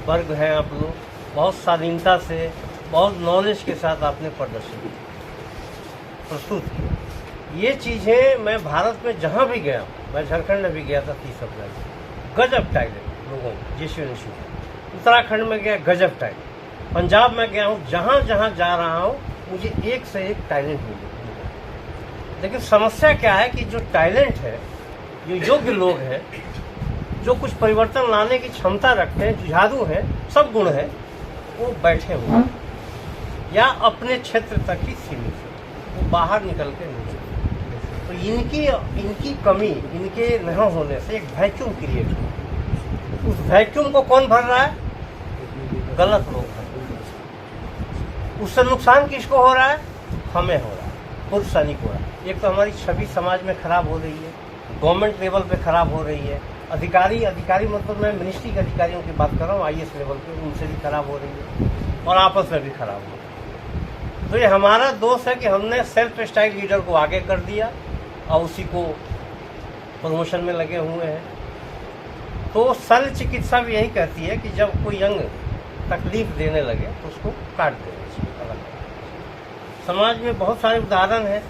वर्ग हैं आप लोग, बहुत स्वाधीनता से, बहुत नॉलेज के साथ आपने प्रदर्शन प्रस्तुत किया। ये चीज़ें मैं भारत में जहाँ भी गया, मैं झारखंड में भी गया था 30 अप्रैल, गजब टैलेंट लोगों में, जिस उत्तराखंड में गया गजब टैलेंट, पंजाब में गया हूँ, जहाँ जहाँ जा रहा हूँ मुझे एक से एक टैलेंट मिले। लेकिन समस्या क्या है कि जो टैलेंट है, जो योग्य लोग हैं, जो कुछ परिवर्तन लाने की क्षमता रखते हैं, जुझारू हैं, सब गुण हैं, वो बैठे हुए या अपने क्षेत्र तक ही सीमित है, वो बाहर निकल के नहीं। तो इनकी कमी, इनके न होने से एक वैक्यूम क्रिएट हो। उस वैक्यूम को कौन भर रहा है? गलत लोग हैं। उससे नुकसान किसको हो रहा है? हमें हो रहा है, खुद सैनिक हो रहा है। एक तो हमारी छवि समाज में खराब हो रही है, गवर्नमेंट लेवल पे खराब हो रही है, अधिकारी मतलब मैं मिनिस्ट्री के अधिकारियों की बात कर रहा हूँ, IAS लेवल पे, उनसे भी खराब हो रही है और आपस में भी खराब हो रही है। तो ये हमारा दोष है कि हमने सेल्फ स्टाइल लीडर को आगे कर दिया और उसी को प्रमोशन में लगे हुए हैं। तो शल्य चिकित्सा भी यही कहती है कि जब कोई अंग तकलीफ देने लगे तो उसको काट देना चाहिए। समाज में बहुत सारे उदाहरण हैं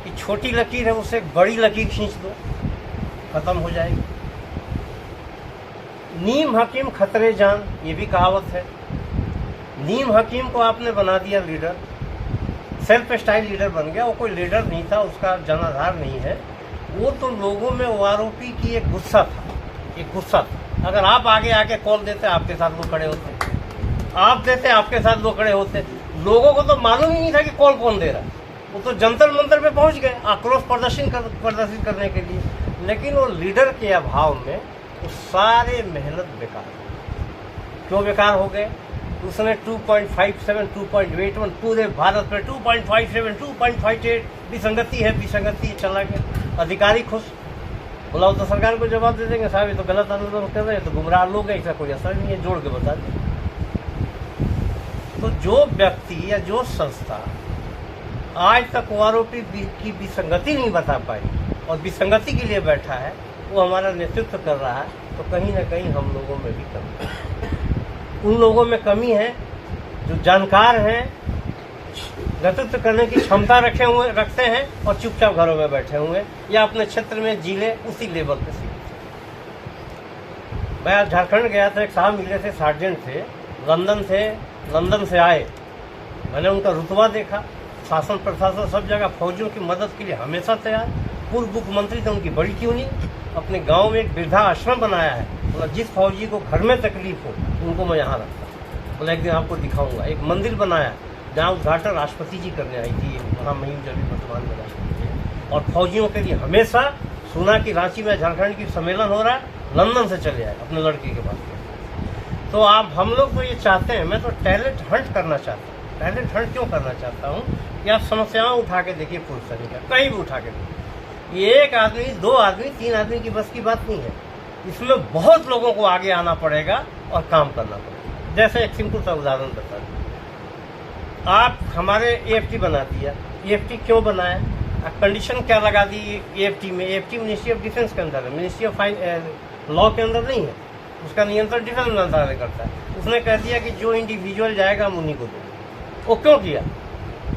कि छोटी लकीर है, उससे एक बड़ी लकीर खींच दो, खत्म हो जाएगी। नीम हकीम खतरे जान, ये भी कहावत है। नीम हकीम को आपने बना दिया लीडर, सेल्फ स्टाइल लीडर बन गया। वो कोई लीडर नहीं था, उसका जनाधार नहीं है, वो तो लोगों में OROP की एक गुस्सा था। अगर आप आगे आके कॉल देते, आपके साथ वो खड़े होते, आप देते, आपके साथ वो खड़े होते। लोगों को तो मालूम ही नहीं था कि कॉल कौन दे रहा है, वो तो जंतर मंतर पे पहुंच गए आक्रोश प्रदर्शित करने के लिए। लेकिन वो लीडर के अभाव में वो सारे मेहनत बेकार हो। क्यों बेकार हो गए? उसने 2.57, 2.81 पूरे भारत में 2.57, 2.58 विसंगति चला गया। अधिकारी खुश, बोला तो सरकार को जवाब दे देंगे, साहब ये तो गलत आंदोलन कर रहे हैं, तो गुमराह लोग हैं, इसका कोई असर नहीं है, जोड़ के बता दें। तो जो व्यक्ति या जो संस्था आज तक OROP की विसंगति नहीं बता पाई और विसंगति के लिए बैठा है, वो हमारा नेतृत्व कर रहा है, तो कहीं ना कहीं हम लोगों में भी कमी है। उन लोगों में कमी है जो जानकार हैं, नेतृत्व करने की क्षमता रखते हैं और चुपचाप घरों में बैठे हुए या अपने क्षेत्र में जिले उसी लेवल पे सीमित। मैं आज झारखंड गया था, एक साहब मिले थे, सार्जेंट थे, लंदन से आए। मैंने उनका रुतबा देखा, शासन प्रशासन सब जगह फौजियों की मदद के लिए हमेशा तैयार। पूर्व मुख्यमंत्री थे, उनकी बड़ी क्यों नहीं। अपने गांव में एक वृद्धा आश्रम बनाया है, बोला जिस फौजी को घर में तकलीफ हो उनको मैं यहाँ रखता। बोला एक दिन आपको दिखाऊंगा। एक मंदिर बनाया जहाँ उद्घाटन राष्ट्रपति जी करने आई थी, महामहिम जब वर्तमान में राष्ट्रपति, और फौजियों के लिए हमेशा सुना कि रांची में झारखंड की सम्मेलन हो रहा है, लंदन से चले आए अपने लड़के के पास। तो आप हम लोग तो ये चाहते हैं, मैं तो टैलेंट हंट करना चाहता हूँ। टैलेंट हंट क्यों करना चाहता हूँ कि आप समस्याएं उठा के देखिए, पुरुष का कहीं भी उठा के देखिए। ये एक आदमी, 2 आदमी, 3 आदमी की बस की बात नहीं है, इसमें बहुत लोगों को आगे आना पड़ेगा और काम करना पड़ेगा। जैसे एक सिंपल सा उदाहरण बता दूं, आप हमारे AFT बना दिया। AFT क्यों बनाया? कंडीशन क्या लगा दी AFT में? AFT मिनिस्ट्री ऑफ डिफेंस के अंदर है, मिनिस्ट्री ऑफ लॉ के अंदर नहीं है, उसका नियंत्रण डिफेंस मंत्रालय करता है। उसने कह दिया कि जो इंडिविजुअल जाएगा हम उन्हीं को देंगे। वो क्यों किया?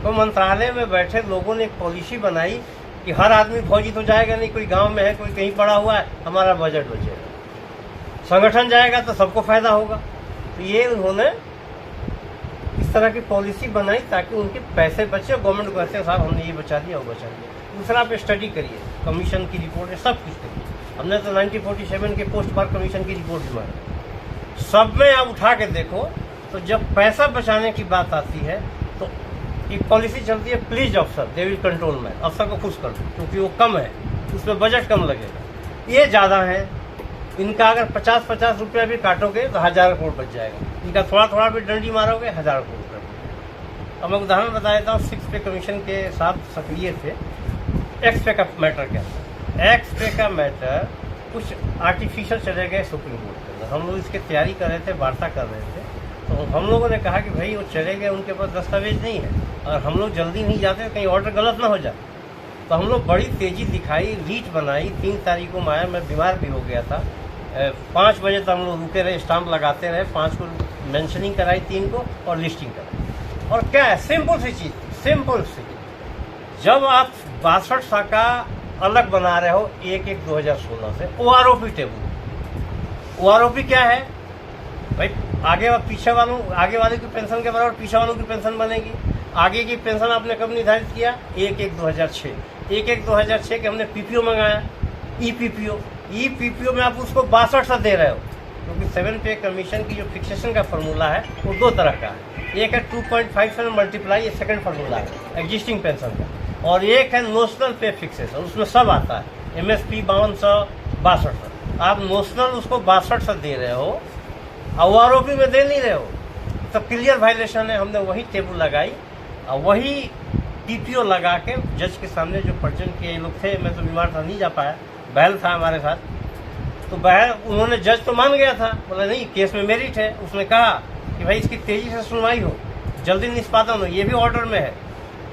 तो मंत्रालय में बैठे लोगों ने एक पॉलिसी बनाई कि हर आदमी फौजी तो जाएगा नहीं, कोई गांव में है, कोई कहीं पड़ा हुआ है, हमारा बजट बचेगा। संगठन जाएगा तो सबको फायदा होगा। तो ये उन्होंने इस तरह की पॉलिसी बनाई ताकि उनके पैसे बचे। गवर्नमेंट को ऐसे साहब हमने ये बचा दिया, वो बचा दिया। दूसरा पे स्टडी करिए, कमीशन की रिपोर्ट है, सब कुछ करिए। हमने तो 1947 के पोस्ट बार कमीशन की रिपोर्ट भी मांगी। सब में आप उठा के देखो तो जब पैसा बचाने की बात आती है तो एक पॉलिसी चलती है, प्लीज अफसर दे विल कंट्रोल मैन, अफसर को खुश कर दो क्योंकि वो कम है, उसमें बजट कम लगेगा। ये ज़्यादा है, इनका अगर 50-50 रुपया भी काटोगे तो 1000 करोड़ बच जाएगा। इनका थोड़ा थोड़ा भी डंडी मारोगे 1000 करोड़ रुपये। अब मैं उदाहरण बता देता हूँ, 6 पे कमीशन के साथ सक्रिय थे। एक्स पे का मैटर क्या था? एक्स पे का मैटर कुछ आर्टिफिशियल चले गए सुप्रीम कोर्ट के अंदर। हम लोग इसकी तैयारी कर रहे थे, वार्ता कर रहे थे, तो हम लोगों ने कहा कि भाई वो चले गए, उनके पास दस्तावेज नहीं है, और हम लोग जल्दी नहीं जाते कहीं ऑर्डर गलत ना हो जाए। तो हम लोग बड़ी तेज़ी दिखाई, लीड बनाई। 3 तारीख को मैं बीमार भी हो गया था, 5 बजे तक हम लोग रुके रहे, स्टाम्प लगाते रहे, 5 को मेंशनिंग कराई, 3 को और लिस्टिंग कराई। और क्या है, सिंपल सी चीज, सिंपल सी, जब आप 62 शाखा अलग बना रहे हो 1/1/2016 से, OROP टेबल। OROP क्या है भाई, आगे वाले की पेंशन के बराबर पीछे वालों की पेंशन बनेगी। आगे की पेंशन आपने कब निर्धारित किया, 1/1/2006। 1/1/2006 के हमने PPO मंगाया, ई पीपीओ में आप उसको 62 से दे रहे हो, क्योंकि 7 पे कमीशन की जो फिक्सेशन का फॉर्मूला है वो 2 तरह का है। एक है 2.57 मल्टीप्लाई, ये सेकंड फॉर्मूला है एग्जिस्टिंग पेंशन का, और एक है नोशनल पे फिक्सेशन, उसमें सब आता है, MSP 5262। आप नोशनल उसको 62 से दे रहे हो और OROP में दे नहीं रहे हो, तो क्लियर वायलेशन है। हमने वही टेबल लगाई और वही PPO लगा के जज के सामने, जो पर्जन के लोग थे, मैं तो बीमार था नहीं जा पाया, बहल था हमारे साथ, तो बहल उन्होंने, जज तो मान गया था, बोला नहीं केस में मेरिट है। उसने कहा कि भाई इसकी तेजी से सुनवाई हो, जल्दी निष्पादन हो, ये भी ऑर्डर में है।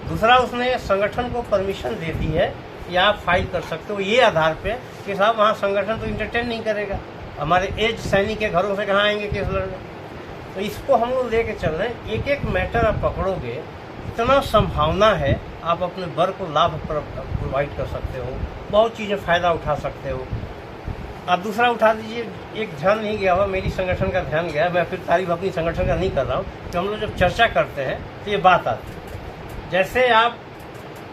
दूसरा, उसने संगठन को परमिशन दे दी है कि आप फाइल कर सकते हो, ये आधार पे कि साहब वहाँ संगठन तो इंटरटेन नहीं करेगा, हमारे एज सैनिक के घरों से कहाँ आएंगे केस लड़ने। तो इसको हम लोग लेके चल रहे हैं, एक एक मैटर आप पकड़ोगे, इतना संभावना है, आप अपने वर्ग को लाभ प्रोवाइड कर सकते हो, बहुत चीज़ें फ़ायदा उठा सकते हो। आप दूसरा उठा दीजिए, एक ध्यान नहीं गया हुआ, मेरी संगठन का ध्यान गया, मैं फिर तारीफ अपनी संगठन का नहीं कर रहा हूँ, कि हम लोग जब चर्चा करते हैं तो ये बात आती है। जैसे आप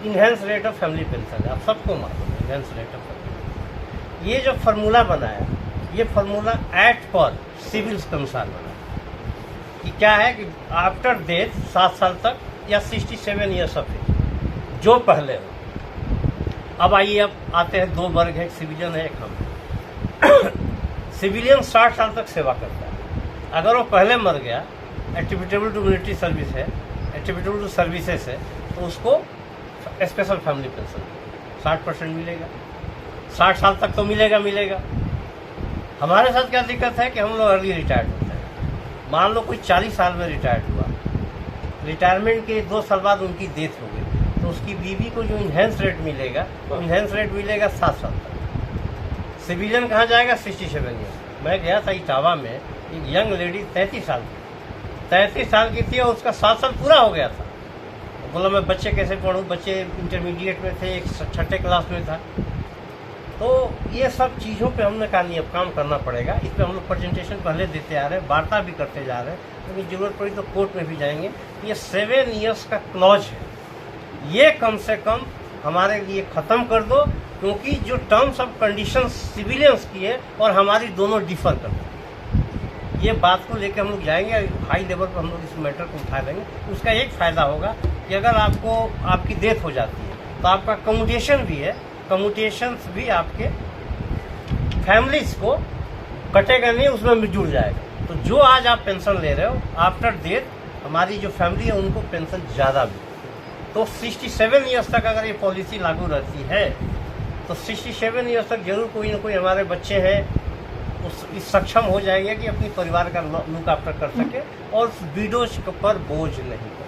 enhance rate of family pension, आप सबको मालूम है इन्हेंस रेट ऑफ फैमिली, ये जो फार्मूला बनाया, ये फार्मूला एक्ट पर सिविल्स के अनुसार बना कि क्या है कि आफ्टर डेथ 7 साल तक या 67 ईयर्स ऑफ एज, जो पहले हो। अब आइए, अब आते हैं 2 वर्ग है, एक सिविलियन है, एक हम। सिविलियन 60 साल तक सेवा करता है, अगर वो पहले मर गया, एट्रीब्यूटेबल टू मिलिट्री सर्विस है, एट्रीब्यूटेबल टू सर्विसेज है, तो उसको स्पेशल फैमिली पेंशन 60% मिलेगा, 60 साल तक तो मिलेगा। हमारे साथ क्या दिक्कत है कि हम लोग अर्ली रिटायर्ड होते हैं। मान लो कोई 40 साल में रिटायर्ड हुआ, रिटायरमेंट के 2 साल बाद उनकी डेथ हो गई, तो उसकी बीवी को जो इन्हेंस रेट मिलेगा, वो इन्हेंस रेट मिलेगा 7 साल तक। सिविलियन कहाँ जाएगा, 67 ईयर्स। मैं गया था इटावा में, एक यंग लेडी 33 साल की थी और उसका 7 साल पूरा हो गया था। बोला मैं बच्चे कैसे पढ़ूँ, बच्चे इंटरमीडिएट में थे, एक 6ठे क्लास में था। तो ये सब चीज़ों पे हमने कहा नहीं, अब काम करना पड़ेगा। इस पर हम लोग प्रेजेंटेशन पहले देते आ रहे हैं, वार्ता भी करते जा रहे हैं, लेकिन जरूरत पड़ी तो कोर्ट में भी जाएंगे। ये 7 ईयर्स का क्लॉज है, ये कम से कम हमारे लिए ख़त्म कर दो, क्योंकि जो टर्म्स ऑफ कंडीशन सिविलियंस की है और हमारी दोनों डिफर करते हैं। ये बात को लेकर हम लोग जाएंगे, हाई लेवल पर हम लोग इस मैटर को उठा लेंगे। उसका एक फ़ायदा होगा कि अगर आपको आपकी डेथ हो जाती है तो आपका कम्यूटेशन भी है, कम्यूटेशंस भी आपके फैमिलीज को कटेगा नहीं, उसमें भी जुड़ जाएगा। तो जो आज आप पेंशन ले रहे हो, आफ्टर डेथ हमारी जो फैमिली है उनको पेंशन ज़्यादा भी। तो 67 ईयर्स तक अगर ये पॉलिसी लागू रहती है तो 67 ईयर्स तक जरूर कोई ना कोई हमारे बच्चे हैं इस सक्षम हो जाएंगे कि अपनी परिवार का लुक आफ्टर कर सके और विडोज पर बोझ नहीं करे।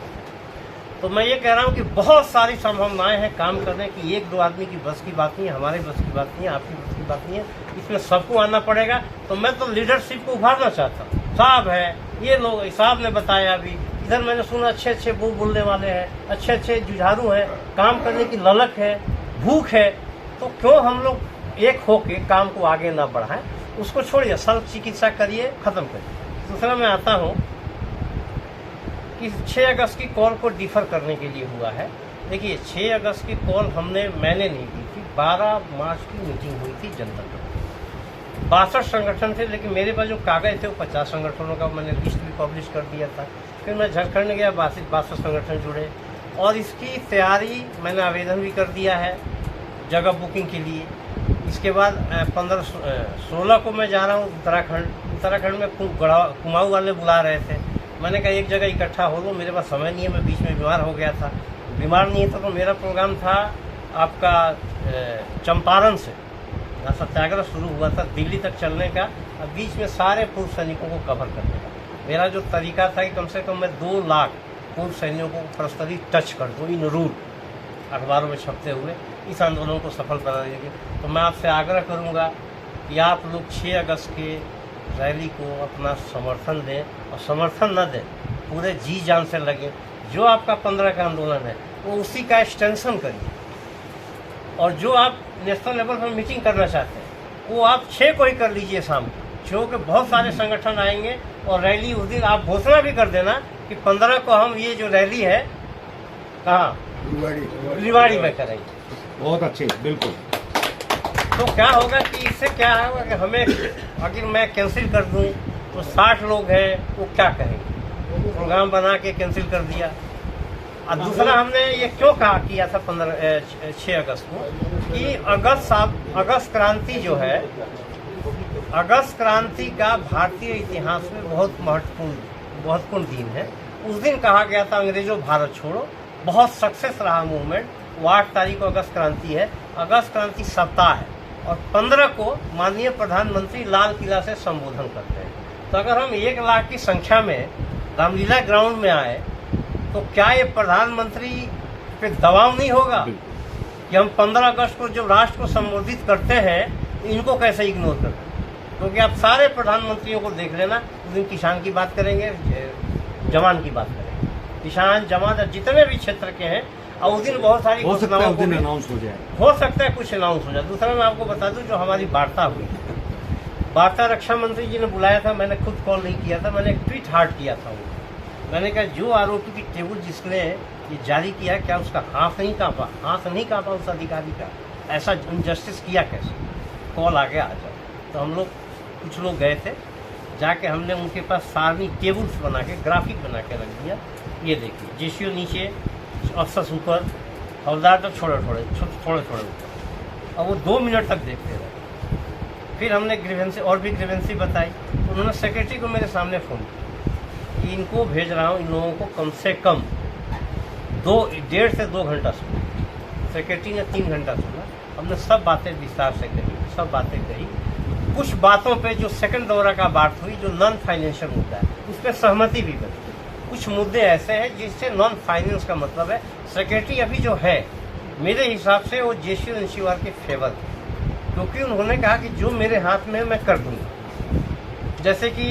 तो मैं ये कह रहा हूँ कि बहुत सारी संभावनाएं हैं काम करने की। 1-2 आदमी की बस की बात नहीं है, हमारे बस की बात नहीं है, आपकी बस की बात नहीं है, इसमें सबको आना पड़ेगा। तो मैं तो लीडरशिप को उभारना चाहता हूँ। साहब है, ये लोग साहब ने बताया, अभी इधर मैंने सुना अच्छे वो बोलने वाले हैं, अच्छे जुझारू हैं, काम करने की ललक है, भूख है। तो क्यों हम लोग एक होके काम को आगे ना बढ़ाएं? उसको छोड़िए, शल्य चिकित्सा करिए, खत्म करिए। दूसरा मैं आता हूँ कि 6 अगस्त की कॉल को डिफर करने के लिए हुआ है। देखिए 6 अगस्त की कॉल मैंने नहीं की थी, 12 मार्च की मीटिंग हुई थी जनता दल। 62 संगठन थे, लेकिन मेरे पास जो कागज थे वो 50 संगठनों का मैंने लिस्ट भी पब्लिश कर दिया था। फिर मैं झारखंड गया, 62 संगठन जुड़े और इसकी तैयारी मैंने आवेदन भी कर दिया है जगह बुकिंग के लिए। इसके बाद 15-16 को मैं जा रहा हूँ उत्तराखंड में कुमाऊँ वाले बुला रहे थे। मैंने कहा एक जगह इकट्ठा हो लो, मेरे पास समय नहीं है, मैं बीच में बीमार हो गया था। बीमार नहीं था तो मेरा प्रोग्राम था आपका चंपारण से, सत्याग्रह शुरू हुआ था दिल्ली तक चलने का, और बीच में सारे पूर्व सैनिकों को कवर करने का। मेरा जो तरीका था कि कम से कम मैं 2 लाख पूर्व सैनिकों को पर्सनली टच कर दूँ, इन रूट अखबारों में छपते हुए इस आंदोलन को सफल बनाने के। तो मैं आपसे आग्रह करूंगा कि आप लोग 6 अगस्त के रैली को अपना समर्थन दें, और समर्थन न दें पूरे जी जान से लगे। जो आपका 15 का आंदोलन है वो उसी का एक्सटेंशन करिए, और जो आप नेशनल लेवल पर मीटिंग करना चाहते हैं वो आप 6 को ही कर लीजिए शाम को। 6 के बहुत सारे संगठन आएंगे और रैली उस दिन आप घोषणा भी कर देना कि 15 को हम ये जो रैली है कहाँ रिवाड़ी में करेंगे। बहुत अच्छे, बिल्कुल। तो क्या होगा कि इससे क्या होगा कि हमें अगर मैं कैंसिल कर दूं तो 60 लोग हैं वो क्या कहेंगे, प्रोग्राम बना के कैंसिल कर दिया। और दूसरा हमने ये क्यों कहा किया था 6 अगस्त को कि अगस्त क्रांति जो है, अगस्त क्रांति का भारतीय इतिहास में बहुत महत्वपूर्ण दिन है। उस दिन कहा गया था अंग्रेजों भारत छोड़ो, बहुत सक्सेस रहा मूवमेंट। वो 8 तारीख को अगस्त क्रांति है, अगस्त क्रांति सप्ताह है, और 15 को माननीय प्रधानमंत्री लाल किला से संबोधन करते हैं। तो अगर हम 1 लाख की संख्या में रामलीला ग्राउंड में आए तो क्या ये प्रधानमंत्री पे दबाव नहीं होगा कि हम 15 अगस्त को जो राष्ट्र को संबोधित करते हैं इनको कैसे इग्नोर करते हैं? क्योंकि आप सारे प्रधानमंत्रियों को देख लेना, उस दिन किसान की बात करेंगे, जवान की बात करेंगे, किसान जवान जितने भी क्षेत्र के हैं, और उस दिन बहुत सारी घोषणाओं को अनाउंस हो जाए, हो सकता है कुछ अनाउंस हो जाए। दूसरा मैं आपको बता दूं, जो हमारी वार्ता हुई, वार्ता रक्षा मंत्री जी ने बुलाया था, मैंने खुद कॉल नहीं किया था, मैंने एक ट्वीट हार्ट किया था। मैंने कहा जो आरोपी की टेबल जिसने ये जारी किया, क्या उसका हाथ नहीं कांपा उस अधिकारी का? ऐसा इनजस्टिस किया कैसे? कॉल आ गया, आ जाओ। तो हम लोग कुछ लोग गए थे, जाके हमने उनके पास सारनी टेबल्स बना के, ग्राफिक बना के रख दिया। ये देखिए, जेसीओ नीचे, अफसर ऊपर, हवलदार तक थोड़े ऊपर, और वो 2 मिनट तक देखते रहे। फिर हमने ग्रीवेंसी और भी ग्रीवेंसी बताई। उन्होंने सेक्रेटरी को मेरे सामने फ़ोन किया कि इनको भेज रहा हूँ, इन लोगों को कम से कम 1.5 से 2 घंटा सुना। सेक्रेटरी ने 3 घंटा सुना। हमने सब बातें विस्तार से कही, सब बातें कही। कुछ बातों पे जो सेकंड दौरा का बात हुई, जो नॉन फाइनेंशियल मुद्दा है, उस पर सहमति भी बनी। कुछ मुद्दे ऐसे हैं जिससे नॉन फाइनेंस का मतलब है। सेक्रेटरी अभी जो है, मेरे हिसाब से वो जेसीओ इंश्योर के फेवर, क्योंकि उन्होंने कहा कि जो मेरे हाथ में मैं कर दूंगा। जैसे कि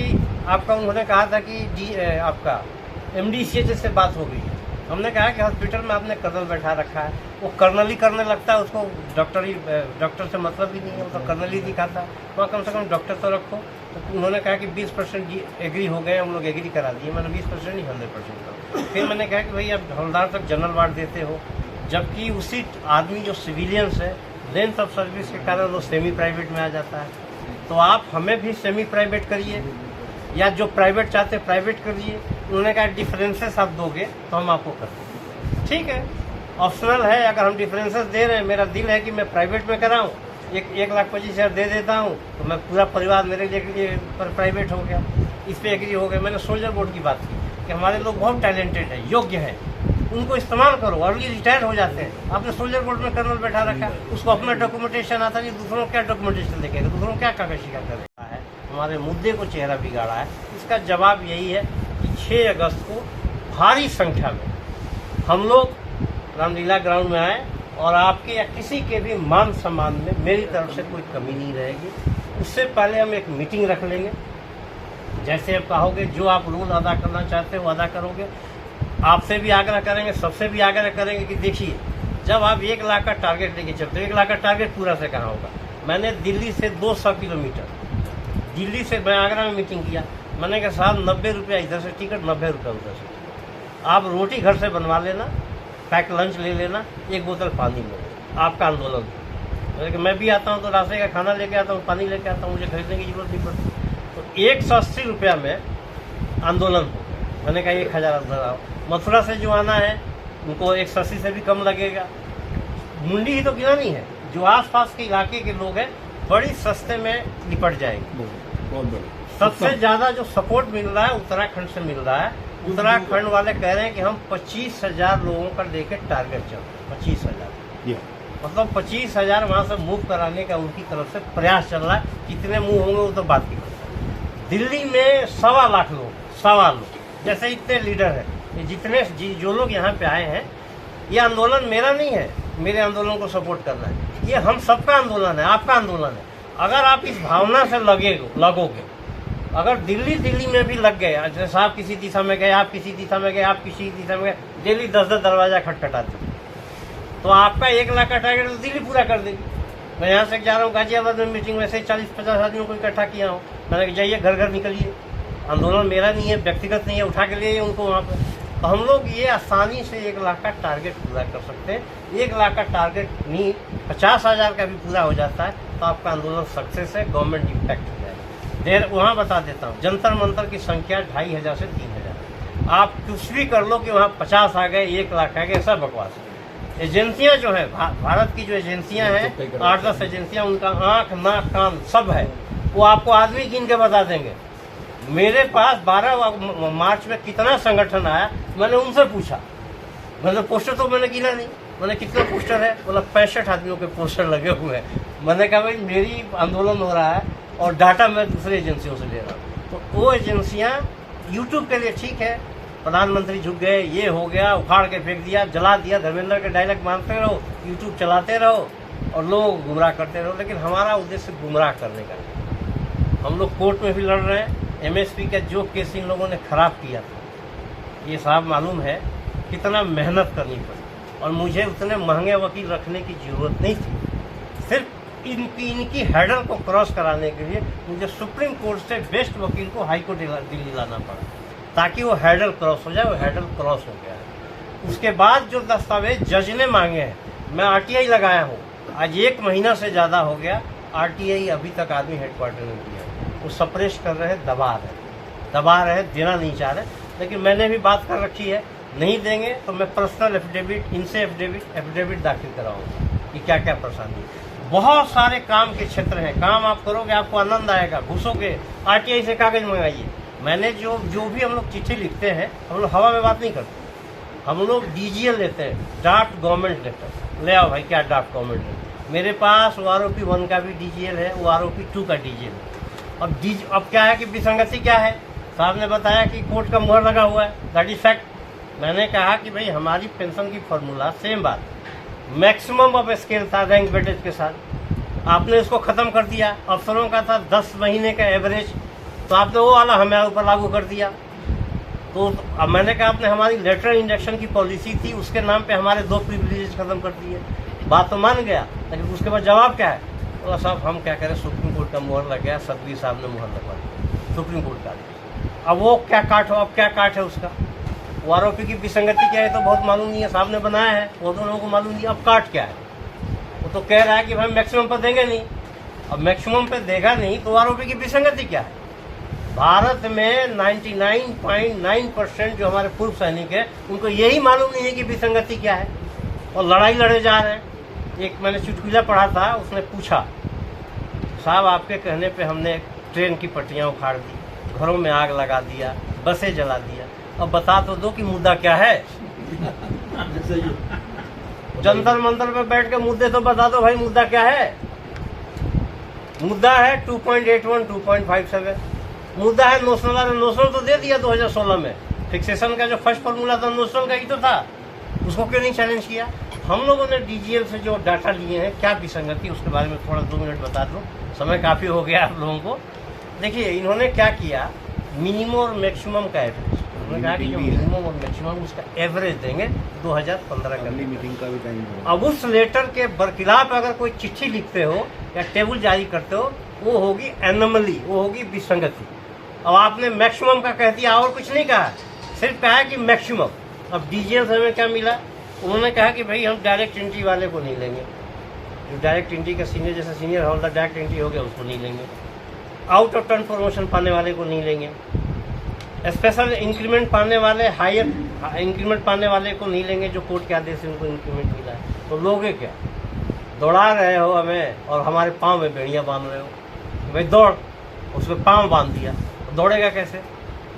आपका उन्होंने कहा था कि आपका MDCH से बात हो गई। हमने कहा कि हॉस्पिटल में आपने कर्नल बैठा रखा है, वो कर्नल ही करने लगता है, उसको डॉक्टर से मतलब ही नहीं है, वो तो कर्नल ही दिखाता है। वहाँ कम से कम डॉक्टर तो रखो। तो उन्होंने कहा कि 20% एग्री हो गए, हम लोग एग्री करा दिए। मैंने 20% नहीं 100% का। फिर मैंने कहा कि भाई आप हवलदार तक जनरल वार्ड देते हो, जबकि उसी आदमी जो सिविलियंस है, लेंथ ऑफ सर्विस के कारण वो सेमी प्राइवेट में आ जाता है। तो आप हमें भी सेमी प्राइवेट करिए, या जो प्राइवेट चाहते प्राइवेट करिए। उन्होंने कहा डिफरेंसेस आप दोगे तो हम आपको कर देंगे। ठीक है, ऑप्शनल है। अगर हम डिफरेंसेस दे रहे हैं, मेरा दिल है कि मैं प्राइवेट में कराऊं, 1,25,000 दे देता हूं, तो मैं पूरा परिवार मेरे लिए पर प्राइवेट हो गया। इस पर एग्री हो गए। मैंने सोल्जर बोर्ड की बात की कि हमारे लोग बहुत टैलेंटेड हैं, योग्य हैं, उनको इस्तेमाल करो। अर्ली रिटायर हो जाते हैं। आपने सोल्जर बोर्ड में कर्नल बैठा रखा, उसको अपना डॉक्यूमेंटेशन आता नहीं, दूसरों को क्या डॉक्यूमेंटेशन देखेगा, दूसरों को क्या कागज शिकार करेगा है। हमारे मुद्दे को चेहरा बिगाड़ा है। इसका जवाब यही है कि 6 अगस्त को भारी संख्या में हम लोग रामलीला ग्राउंड में आए, और आपके या किसी के भी मान सम्मान में मेरी तरफ से कोई कमी नहीं रहेगी। उससे पहले हम एक मीटिंग रख लेंगे, जैसे आप कहोगे, जो आप रोल अदा करना चाहते हो अदा करोगे। आपसे भी आग्रह करेंगे, सबसे भी आग्रह करेंगे कि देखिए, जब आप 1 लाख का टारगेट लेके चलते हो, 1 लाख का टारगेट पूरा से कहाँ होगा। मैंने दिल्ली से 200 किलोमीटर, दिल्ली से मैं आगरा में मीटिंग किया। मैंने कहा साहब 90 रुपया इधर से टिकट, 90 रुपया उधर से टिकट। आप रोटी घर से बनवा लेना, पैक लंच ले लेना, 1 बोतल पानी ले लेना, आपका आंदोलन। मैं भी आता हूँ तो रास्ते का खाना लेके आता हूँ, पानी लेके आता हूँ, मुझे खरीदने की जरूरत नहीं पड़ती। तो 180 रुपया में आंदोलन हो। मैंने कहा 1000 उधर आओ। मथुरा से जो आना है उनको 180 से भी कम लगेगा। मुंडी ही तो गिरानी है, जो आसपास के इलाके के लोग हैं बड़ी सस्ते में निपट जाएंगे। बहुत बढ़िया। सबसे ज्यादा जो सपोर्ट मिल रहा है उत्तराखंड से मिल रहा है। उत्तराखंड वाले कह रहे हैं कि हम 25,000 लोगों का लेके टारगेट चल रहे हैं। 25,000 मतलब 25,000 वहां से मूव कराने का उनकी तरफ से प्रयास चल रहा है। कितने मूव होंगे वो तो बात की बात है। दिल्ली में 1.25 लाख लोग, 1.25 लोग, जैसे इतने लीडर हैं, जितने जो लोग यहाँ पे आए हैं। ये आंदोलन मेरा नहीं है, मेरे आंदोलन को सपोर्ट करना है। ये हम सबका आंदोलन है, आपका आंदोलन है। अगर आप इस भावना से लगोगे, अगर दिल्ली में भी लग गए, जैसे साहब किसी दिशा में गए, आप किसी दिशा में गए, आप किसी दिशा में गए, दिल्ली 10-10 दरवाजा खटखटाती, तो आपका 1 लाख का टारगेट तो दिल्ली पूरा कर देगी। मैं यहाँ से जा रहा हूँ गाजियाबाद में मीटिंग, वैसे 40-50 आदमियों को इकट्ठा किया हूँ। मैंने कहा जाइए घर घर निकलिए, आंदोलन मेरा नहीं है, व्यक्तिगत नहीं है, उठा के ले जाइए उनको वहाँ पर। तो हम लोग ये आसानी से 1 लाख का टारगेट पूरा कर सकते हैं। 1 लाख का टारगेट नहीं, 50,000 का भी पूरा हो जाता है तो आपका आंदोलन सक्सेस है, गवर्नमेंट इम्पैक्ट हो जाएगा। वहाँ बता देता हूँ, जंतर मंतर की संख्या 2,500 से 3,000। आप कुछ भी कर लो कि वहाँ 50 आ गए, 1 लाख आ गए, सब बकवास है। एजेंसियां जो है, भारत की जो एजेंसियां हैं, 8-10 एजेंसियां, उनका आंख नाक कान सब है, वो आपको आदमी गिन के बता देंगे। मेरे पास 12 मार्च में कितना संगठन आया, मैंने उनसे पूछा, मैंने पोस्टर तो मैंने गिना नहीं, मैंने कितना पोस्टर है, बोला 65 आदमियों के पोस्टर लगे हुए हैं। मैंने कहा भाई मेरी आंदोलन हो रहा है और डाटा मैं दूसरे एजेंसियों से ले रहा हूँ। तो वो एजेंसियां यूट्यूब के लिए ठीक है, प्रधानमंत्री झुक गए, ये हो गया, उखाड़ के फेंक दिया, जला दिया, धर्मेंद्र के डायलॉग मानते रहो, यूट्यूब चलाते रहो और लोग गुमराह करते रहो। लेकिन हमारा उद्देश्य गुमराह करने का है। हम लोग कोर्ट में भी लड़ रहे हैं। एमएसपी का जो केस इन लोगों ने खराब किया था, ये साहब मालूम है कितना मेहनत करनी पड़ी, और मुझे उतने महंगे वकील रखने की जरूरत नहीं थी। सिर्फ इनकी हेडर को क्रॉस कराने के लिए मुझे सुप्रीम कोर्ट से बेस्ट वकील को हाई कोर्ट दिल्ली लाना पड़ा, ताकि वो हैडल क्रॉस हो जाए। वो हैडल क्रॉस हो गया है। उसके बाद जो दस्तावेज जज ने मांगे हैं, मैं आरटीआई लगाया हूँ, आज 1 महीना से ज़्यादा हो गया, आरटीआई अभी तक आदमी हेडक्वार्टर में दिया है। वो सप्रेस कर रहे हैं, दबा रहे, देना नहीं चाह रहे। लेकिन मैंने भी बात कर रखी है, नहीं देंगे तो मैं पर्सनल एफिडेविट, इनसे एफिडेविट दाखिल कराऊंगा कि क्या क्या परेशानी है। बहुत सारे काम के क्षेत्र हैं, काम आप करोगे आपको आनंद आएगा, घुसोगे। आरटीआई से कागज मंगाइए। मैंने जो भी हम लोग चिट्ठी लिखते हैं, हम लोग हवा में बात नहीं करते, हम लोग डीजीएल लेते हैं, ड्राफ्ट गवर्नमेंट लेटर। ले आओ भाई, क्या ड्राफ्ट गवर्नमेंट लेटर। मेरे पास वो आरोपी 1 का भी डीजीएल है, वो आरोपी 2 का डीजीएल है। अब क्या है कि विसंगति क्या है, साहब ने बताया कि कोर्ट का मुहर लगा हुआ है, दैट इज फैक्ट। मैंने कहा कि भाई हमारी पेंशन की फॉर्मूला सेम बात, मैक्सिमम ऑफ स्केल था रैंक वेटेज के साथ, आपने इसको खत्म कर दिया। अफसरों का था 10 महीने का एवरेज, तो आपने वो वाला हमारे ऊपर लागू कर दिया। तो अब मैंने कहा आपने हमारी लेटर इंजेक्शन की पॉलिसी थी, उसके नाम पे हमारे 2 प्रिविलेज खत्म कर दिए। बात तो मान गया, लेकिन उसके बाद जवाब क्या है, बोला साहब हम क्या करें, सुप्रीम कोर्ट का मुहर लग गया, सदवी साहब ने मुहर लगवा दिया, सुप्रीम कोर्ट का। अब वो क्या काट हो, अब क्या काट है उसका, वो आरोपी की विसंगति क्या है तो बहुत मालूम नहीं है, साहब ने बनाया है, वो दोनों को मालूम नहीं। अब काट क्या है, वो तो कह रहा है कि भाई मैक्सिमम पर देंगे नहीं। अब मैक्सिमम पे देगा नहीं तो आरोपी की विसंगति क्या है। भारत में 99.9% जो हमारे पूर्व सैनिक हैं, उनको यही मालूम नहीं है कि विसंगति क्या है, और लड़ाई लड़े जा रहे हैं। एक मैंने चुटकुला पढ़ा था, उसने पूछा साहब आपके कहने पे हमने ट्रेन की पटरियां उखाड़ दी, घरों में आग लगा दिया, बसें जला दिया, अब बता तो दो कि मुद्दा क्या है। जंतर मंतर पे बैठ के मुद्दे तो बता दो भाई, मुद्दा क्या है। मुद्दा है 2.81, 2.57, मुद्दा है नोशनल तो दे दिया 2016 में। फिक्सेशन का जो फर्स्ट फॉर्मूला था नोशनल का ही तो था, उसको क्यों नहीं चैलेंज किया। हम लोगों ने डीजीएल से जो डाटा लिए हैं, क्या विसंगति, उसके बारे में थोड़ा 2 मिनट बता दूं, समय काफ़ी हो गया आप लोगों को। देखिए इन्होंने क्या किया, मिनिमम और मैक्सिमम का एवरेज, उन्होंने कहा कि जो मिनिमम और मैक्सिमम उसका एवरेज देंगे 2015 का मीटिंग का भी टाइम। अब उस लेटर के बरखिलाफ अगर कोई चिट्ठी लिखते हो या टेबल जारी करते हो, वो होगी एनोमली, वो होगी विसंगति। अब आपने मैक्सिमम का कह दिया और कुछ नहीं कहा, सिर्फ कहा कि मैक्सिमम। अब डीजीएल से हमें क्या मिला, उन्होंने कहा कि भाई हम डायरेक्ट एंट्री वाले को नहीं लेंगे, जो डायरेक्ट एंट्री का सीनियर जैसे सीनियर हॉल्डर डायरेक्ट एंट्री हो गया उसको नहीं लेंगे, आउट ऑफ टर्न प्रमोशन पाने वाले को नहीं लेंगे, स्पेशल इंक्रीमेंट पाने वाले, हायर इंक्रीमेंट पाने वाले को नहीं लेंगे, जो कोर्ट के आदेश से उनको इंक्रीमेंट मिला है। तो लोगे क्या, दौड़ा रहे हो हमें और हमारे पाँव में बेड़ियाँ बांध रहे हो, भाई दौड़, उसमें पाँव बांध दिया, दौड़ेगा कैसे।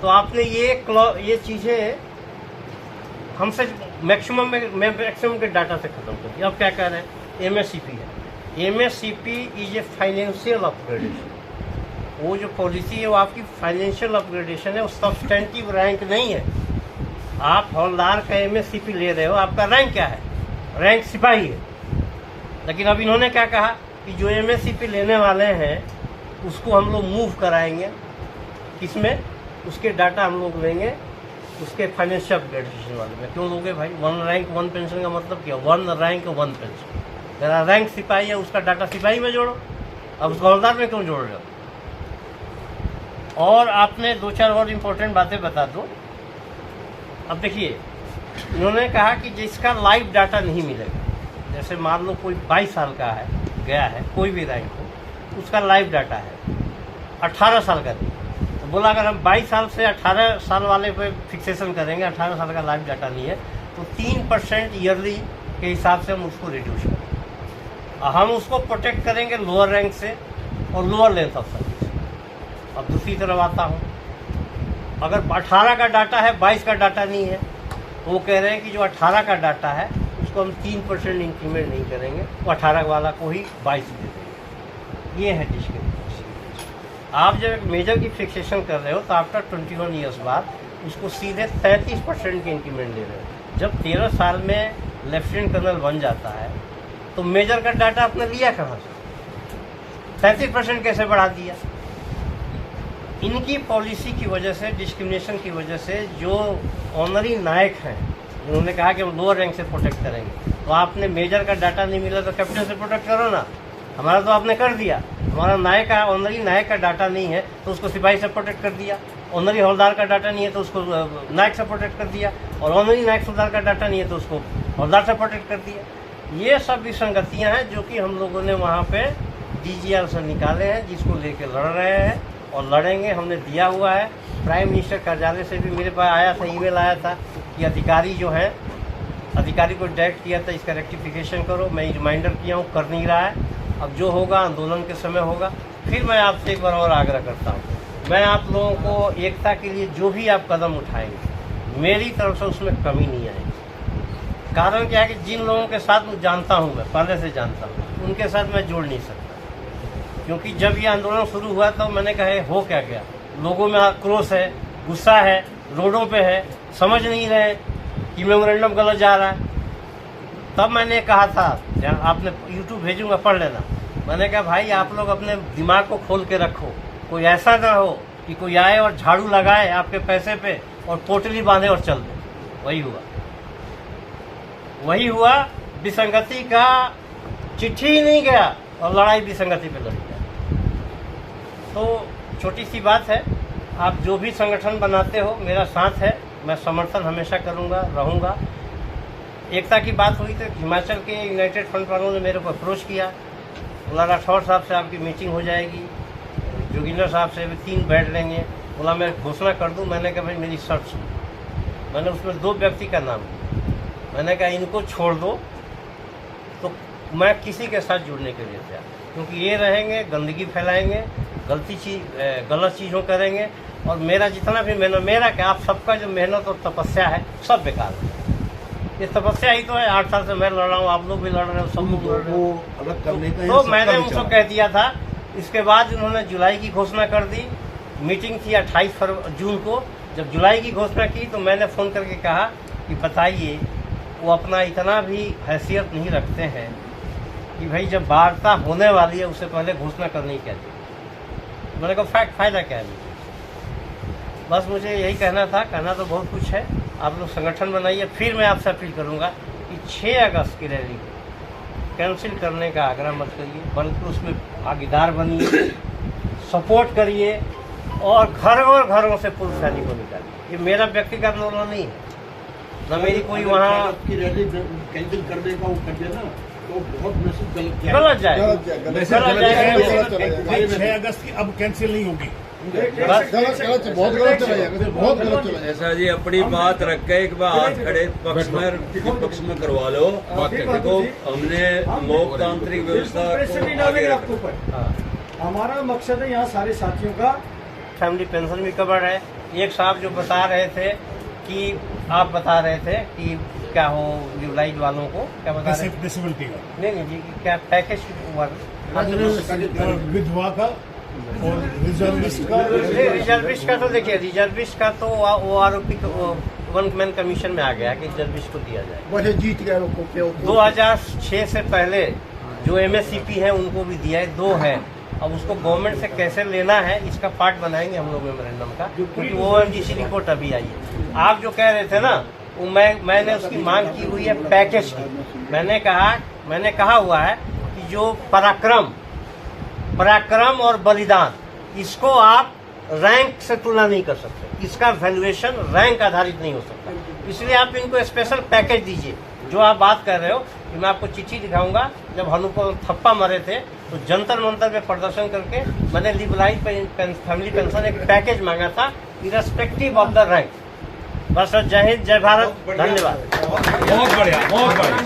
तो आपने ये चीज़ें हमसे मैक्सिमम के डाटा से खत्म कर दिया। अब क्या कह रहे हैं, एमएससीपी है। MSCP is a financial upgradation, वो जो पॉलिसी है वो आपकी फाइनेंशियल अपग्रेडेशन है, वो सब्सटेंटिव रैंक नहीं है। आप हौलदार का एमएससीपी ले रहे हो, आपका रैंक क्या है, रैंक सिपाही है। लेकिन अब इन्होंने क्या कहा, कि जो एमएससीपी लेने वाले हैं उसको हम लोग मूव कराएंगे, किसमें, उसके डाटा हम लोग लेंगे उसके फाइनेंशियल ग्रेजुएशन वाले में। क्यों लोगे भाई? 1 रैंक 1 पेंशन का मतलब क्या? 1 रैंक 1 पेंशन। मेरा रैंक सिपाही है, उसका डाटा सिपाही में जोड़ो, अब उसको हवलदार में क्यों जोड़ रहे हो? और आपने 2-4 और इम्पोर्टेंट बातें बता दो। अब देखिए, इन्होंने कहा कि जिसका लाइव डाटा नहीं मिलेगा, जैसे मान लो कोई 22 साल का है, गया है, कोई भी रैंक हो, उसका लाइव डाटा है 18 साल का नहीं। तो बोला अगर हम 22 साल से 18 साल वाले पे फिक्सेशन करेंगे, 18 साल का लाइव डाटा नहीं है, तो 3% ईयरली के हिसाब से हम उसको रिड्यूस करेंगे। हम उसको प्रोटेक्ट करेंगे लोअर रैंक से और लोअर लेंथ ऑफ सर्विस। अब दूसरी तरफ आता हूँ, अगर 18 का डाटा है, 22 का डाटा नहीं है, तो वो कह रहे हैं कि जो 18 का डाटा है उसको हम 3% इंक्रीमेंट नहीं करेंगे, वो 18 वाला को ही 22 दे देंगे। ये है डिस्क्रिमिनेशन। आप जब एक मेजर की फिक्सेशन कर रहे हो तो आफ्टर 21 ईयर्स बाद उसको सीधे 33% के इंक्रीमेंट दे रहे हो। जब 13 साल में लेफ्टिनेंट कर्नल बन जाता है तो मेजर का डाटा आपने लिया कहाँ से? 33% कैसे बढ़ा दिया? इनकी पॉलिसी की वजह से, डिस्क्रिमिनेशन की वजह से, जो ऑनरी नायक हैं उन्होंने कहा कि हम लोअर रैंक से प्रोटेक्ट करेंगे, तो आपने मेजर का डाटा नहीं मिला तो कैप्टन से प्रोटेक्ट करो ना। हमारा तो आपने कर दिया। हमारा नायक का, ऑनरी नायक का डाटा नहीं है तो उसको सिपाही से प्रोटेक्ट कर दिया। ऑनरी हवलदार का डाटा नहीं है तो उसको नायक से प्रोटेक्ट कर दिया, और ऑनरी नायक सुधार का डाटा नहीं है तो उसको हवलदार से प्रोटेक्ट कर दिया। ये सब विसंगतियां हैं जो कि हम लोगों ने वहाँ पे डीजीआर से निकाले हैं, जिसको लेके लड़ रहे हैं और लड़ेंगे। हमने दिया हुआ है, प्राइम मिनिस्टर कार्यालय से भी मेरे पास आया था, ईमेल आया था कि अधिकारी जो है, अधिकारी को डायरेक्ट किया था इसका रेक्टिफिकेशन करो। मैं रिमाइंडर किया हूँ, कर नहीं रहा है। अब जो होगा आंदोलन के समय होगा। फिर मैं आपसे एक बार और आग्रह करता हूँ, मैं आप लोगों को एकता के लिए जो भी आप कदम उठाएंगे, मेरी तरफ से उसमें कमी नहीं आएगी। कारण क्या है कि जिन लोगों के साथ मैं जानता हूँ, मैं पहले से जानता हूँ, उनके साथ मैं जोड़ नहीं सकता। क्योंकि जब ये आंदोलन शुरू हुआ तो मैंने कहा हो क्या गया, लोगों में आक्रोश है, गुस्सा है, रोडों पे है, समझ नहीं रहे कि मेमोरेंडम गलत जा रहा है। तब मैंने कहा था, आपने यूट्यूब भेजूंगा पढ़ लेना, मैंने कहा भाई आप लोग अपने दिमाग को खोल के रखो, कोई ऐसा ना हो कि कोई आए और झाड़ू लगाए आपके पैसे पे और पोटली बांधे और चल दे। वही हुआ। विसंगति का चिट्ठी ही नहीं गया और लड़ाई विसंगति पे लड़ी गई। तो छोटी सी बात है, आप जो भी संगठन बनाते हो मेरा साथ है, मैं समर्थन हमेशा करूंगा, रहूंगा। एकता की बात हुई तो हिमाचल के यूनाइटेड फ्रंट वालों ने मेरे को अप्रोच किया, बोला राठौर साहब से आपकी मीटिंग हो जाएगी, जोगिंदर साहब से भी 3 बैठ लेंगे। बोला मैं घोषणा कर दूं। मैंने कहा भाई मेरी शर्त सुन। मैंने उसमें 2 व्यक्ति का नाम लिया। मैंने कहा इनको छोड़ दो तो मैं किसी के साथ जुड़ने के लिए तैयार, क्योंकि ये रहेंगे गंदगी फैलाएंगे, गलत चीज़ों करेंगे, और मेरा जितना भी मेहनत, मेरा क्या आप सबका जो मेहनत और तपस्या है सब बेकार है। ये तपस्या ही तो है। 8 साल से मैं लड़ रहा हूँ, आप लोग भी लड़ रहे हो, सब लोग लड़ रहे हो। अलग करने का तो मैंने उनको कह दिया था। इसके बाद उन्होंने जुलाई की घोषणा कर दी। मीटिंग थी 28 जून को। जब जुलाई की घोषणा की तो मैंने फ़ोन करके कहा कि बताइए, वो अपना इतना भी हैसियत नहीं रखते हैं कि भाई जब वार्ता होने वाली है उससे पहले घोषणा करनी क्या चाहिए। मैंने कहा फ़ायदा क्या है। बस मुझे यही कहना था, कहना तो बहुत कुछ है। आप लोग संगठन बनाइए। फिर मैं आपसे अपील करूंगा कि 6 अगस्त की रैली कैंसिल करने का आग्रह मत करिए, बल्कि उसमें भागीदार बनिए, सपोर्ट करिए, और घरों से पुलिस रैली को निकालिए। ये मेरा व्यक्तिगत आंदोलन नहीं है, न मेरी कोई वहाँ की रैली कैंसिल करने का वो कर देना तो बहुत मैसेज गलत जाएगा। 6 अगस्त की अब कैंसिल नहीं होगी। बहुत गलत चला। ऐसा जी अपनी बात रख के एक बार हाथ खड़े पक्ष में करवा लो। देखो हमने लोकतांत्रिक व्यवस्था को आगे रखा। हमारा मकसद है यहाँ सारे साथियों का फैमिली पेंशन भी कवर है। एक साहब जो बता रहे थे कि आप बता रहे थे कि क्या हो न्यूलाइज वालों को क्या बता रहे थे? डिसेबिलिटी का नहीं जी, क्या पैकेज विधवा का और रिजर्विस्ट का। रिजर्विस्ट का तो देखिए, रिजर्विस्ट का तो वो आरोपी 1 मैन कमीशन में आ गया कि रिजर्विस्ट को दिया जाए। वैसे जीत गए 2006 से पहले जो MSCP है उनको भी दिया है, 2 है। अब उसको गवर्नमेंट से कैसे लेना है इसका पार्ट बनाएंगे हम लोग मेमोरेंडम का, क्योंकि OMGC रिपोर्ट अभी आई है। आप जो कह रहे थे ना, वो मैंने उसकी मांग की हुई है पैकेज की। मैंने कहा हुआ है कि जो पराक्रम और बलिदान, इसको आप रैंक से तुलना नहीं कर सकते, इसका वैल्यूएशन रैंक आधारित नहीं हो सकता, इसलिए आप इनको स्पेशल पैकेज दीजिए। जो आप बात कर रहे हो कि मैं आपको चिट्ठी दिखाऊंगा, जब हनुमान थप्पा मरे थे तो जंतर मंतर पे प्रदर्शन करके मैंने लिबलाइज फैमिली पेंशन एक पैकेज मांगा था, इरेस्पेक्टिव ऑफ द रैंक। बस जय हिंद, जय भारत, धन्यवाद। बहुत बढ़िया, बहुत बढ़िया।